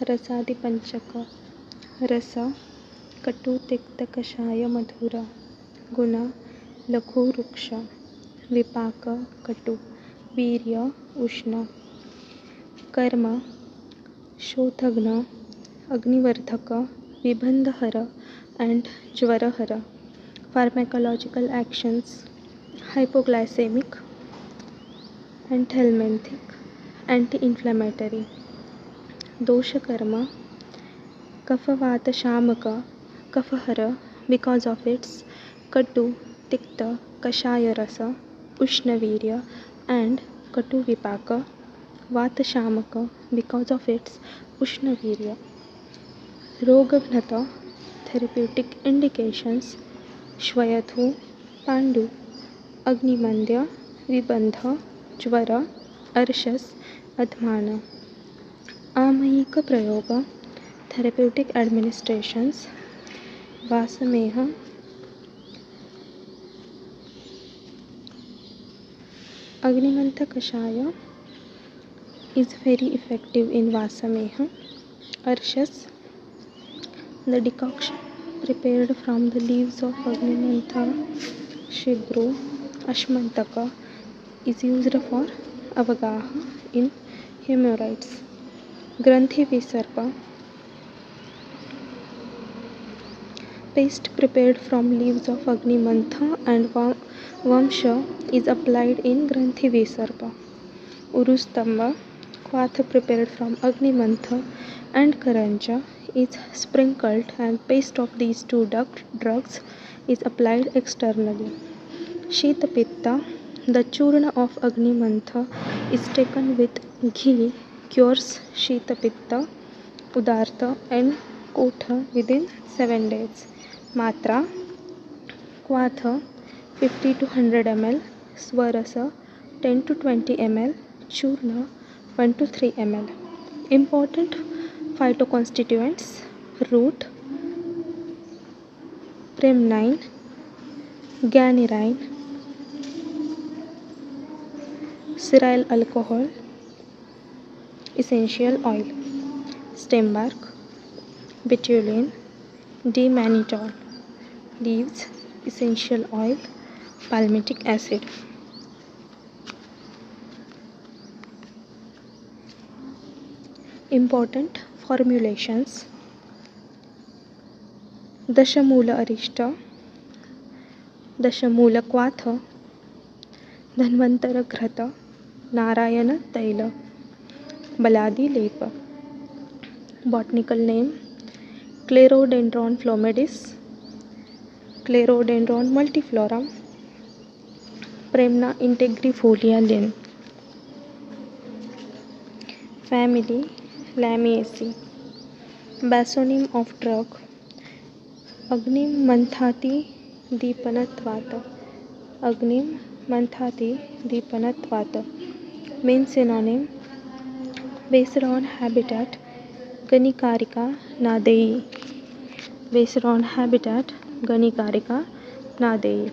रसादिपंचक रस कटु तिक्त कषाय मधुर गुण लघु वृक्ष विपाक कटु वीर्य उष्ण कर्म शोथग्न अग्निवर्धक विबंधहर and ज्वरहर pharmacological actions hypoglycemic anthelmintic anti-inflammatory दोषकर्म कफवातशामक कफहर because of its कटु तिक्त कषाय रस उष्णवीर्य and कटु विपाक वातशामक because of its उष्णवीर्य रोगघ्नत therapeutic indications श्वयथु Pandu अग्निमंद्य विबंध ज्वर अर्शस अध्मान आमयिक प्रयोग therapeutic administrations वासमेह अग्निमंथ कषाय is very effective in vasameha arshas the decoction prepared from the leaves of agnimantha shibru ashmantaka is used for avagaha in hemorrhoids granthi visarpa paste prepared from leaves of agnimantha and vamsha is applied in granthi visarpa urustamba cloth prepared from agnimantha and karanja is sprinkled and paste of these two drugs is applied externally. Shita pitta, the churna of agnimantha is taken with ghee, cures shita pitta, udarta and kotha within 7 days. Matra, kvatha 50 to 100 ml, swarasa 10 to 20 ml, churna 1 to 3 ml. Important phytoconstituents root, primnine, ganirine, cereal alcohol, essential oil, stem bark, betulin, D-mannitol, leaves, essential oil, palmitic acid. Important formulations दशमूल अरिष्ट दशमूल क्वाथ धन्वंतर घृत नारायण तैल बलादी लेप botanical name क्लेरोडेंड्रॉन फ्लोमेडिस क्लेरोडेंड्रॉन मल्टीफ्लोरम प्रेमना इंटेग्रिफोलिया Lin family Lamiaceae basonym of drug Agnim manthati deepanatvat Agnim manthati deepanatvat main synonym based on habitat Ganikarika nadei based on habitat Ganikarika nadei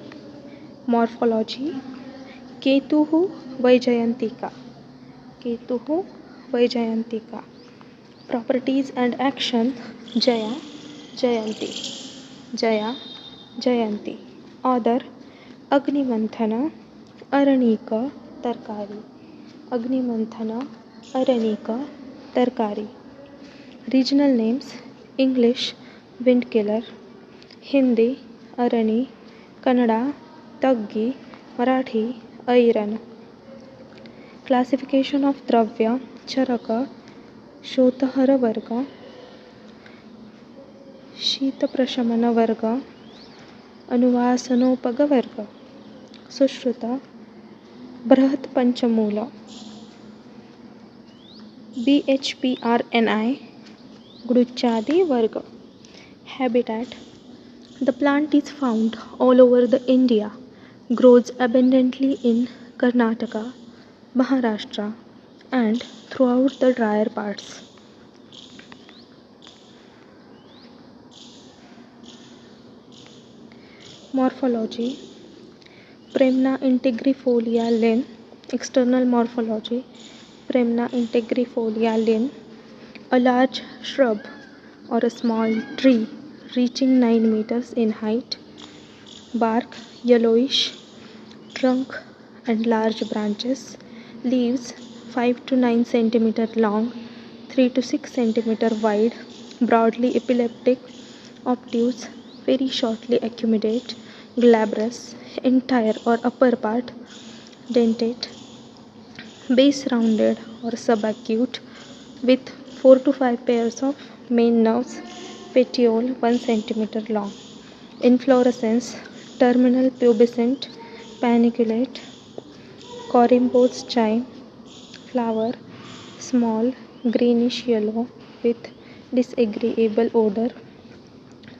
morphology Ketuhu Vaijayantika Ketuhu Vaijayantika properties and action Jaya Jayanti Jaya Jayanti author Agnimanthana Aranika Tarkari Agnimanthana Aranika Tarkari regional names English wind killer Hindi Arani Kannada Taggi Marathi Airan classification of Dravya Charaka शोतहर वर्ग शीतप्रशमन वर्ग अनुवासनोपग वर्ग सुश्रुत बृहत् पंचमूल BHPRNI गुच्छादि वर्ग habitat the plant is found all over the India grows abundantly in Karnataka Maharashtra and throughout the drier parts. Morphology Premna integrifolia Linn. External morphology Premna integrifolia Linn. A large shrub or a small tree reaching 9 meters in height. Bark yellowish, trunk and large branches. Leaves 5 to 9 centimeter long, 3 to 6 centimeter wide, broadly elliptic. Obtuse, very shortly acuminate. Glabrous, entire or upper part dentate. Base rounded or subacute with 4 to 5 pairs of main nerves. Petiole 1 centimeter long. Inflorescence terminal pubescent, paniculate. Corymbose cyme. Flower small, greenish yellow with disagreeable odor.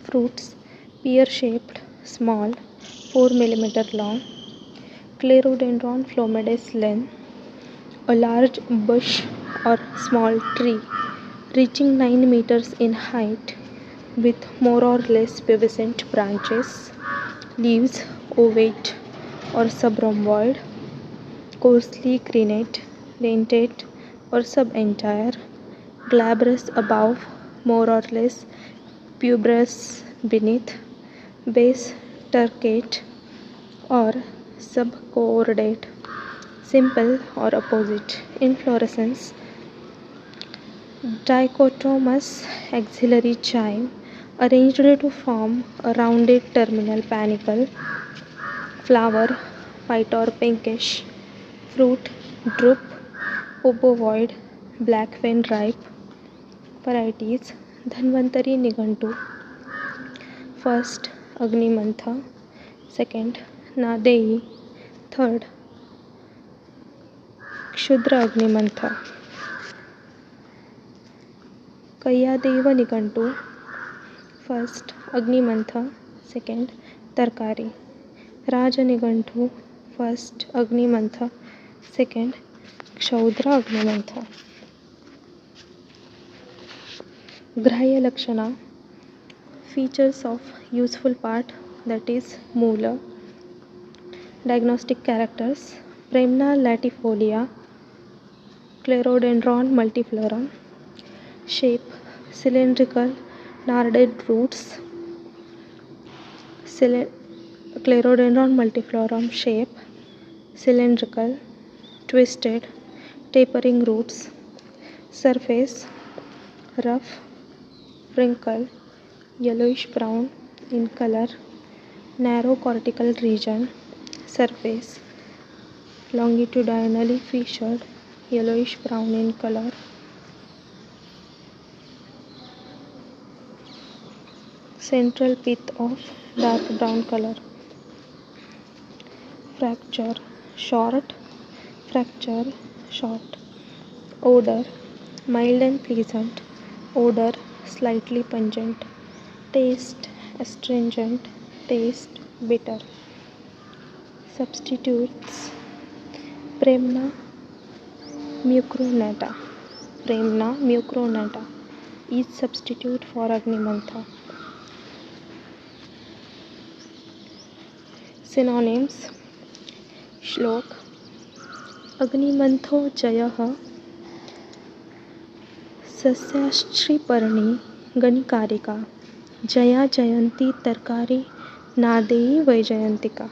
Fruits pear shaped, small, 4 millimeter long. Clerodendron Phlomedes len. A large bush or small tree reaching 9 meters in height with more or less pubescent branches. Leaves ovate or subrhomboid, coarsely crenate, dentate or subentire. Glabrous above, more or less puberous beneath. Base tercate or subcordate, simple or opposite. Inflorescence dichotomous axillary cyme arranged to form a rounded terminal panicle. Flower white or pinkish. Fruit drupe, obovoid, black when ripe. Varieties Dhanvantari Nigantu. First Agnimantha. Second Nadeyi. Third Kshudra Agnimantha. Kayyadeva Nigantu. First Agnimantha. Second Tarkari. Raja Nigantu. First Agnimantha. Second Kshaudra Agnimantha. Grahya Lakshana. Features of useful part, that is Moola. Diagnostic characters Premna latifolia, Clerodendron multiflorum. Shape cylindrical, gnarled roots. Clerodendron multiflorum shape cylindrical, twisted, tapering roots. Surface rough, wrinkled, yellowish brown in color. Narrow cortical region. Surface longitudinally fissured, yellowish brown in color. Central pith of dark brown color. Fracture short, fracture short. Odor mild and pleasant. Odor slightly pungent. Taste astringent. Taste bitter. Substitutes Premna mucronata. Premna mucronata is substitute for Agnimantha. Synonyms Shlok Agnimantho Jayah Sasyashriparni Ganikarika Jaya Jayanti Tarkari Nadeyi Vaijayantika.